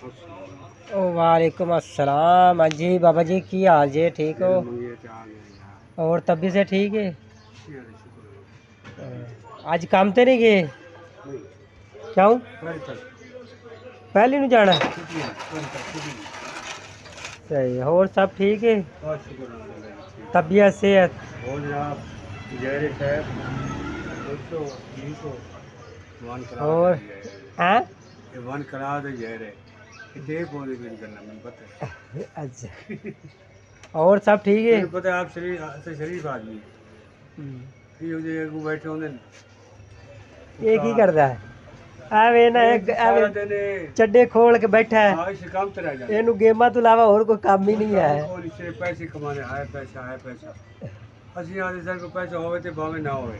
ओ वालेकुम अस्सलाम। हाँ जी बाबा जी, की हाल जे? ठीक हो? और तबीयत से ठीक है? आज काम ते नहीं गए? क्यों? पहले नहीं जाना? सही। और सब ठीक है? तबीयत सेहत? और हैं? अच्छा। और सब ठीक है? पता है आप शरीफ आदमी बैठे होंगे ये की करदा है? ਐਵੇਂ ਨਾ ਐਵੇਂ ਚੱਡੇ ਖੋਲ ਕੇ ਬੈਠਾ ਹੈ। काम तो रह जाता ਇਹਨੂੰ ਗੇਮਾਂ ਤੋਂ ਇਲਾਵਾ ਹੋਰ ਕੋਈ ਕੰਮ ਹੀ ਨਹੀਂ ਹੈ। पैसे कमाने आए पैसा है पैसा असि आदि सर को पैसा होवे ते भावे ना होवे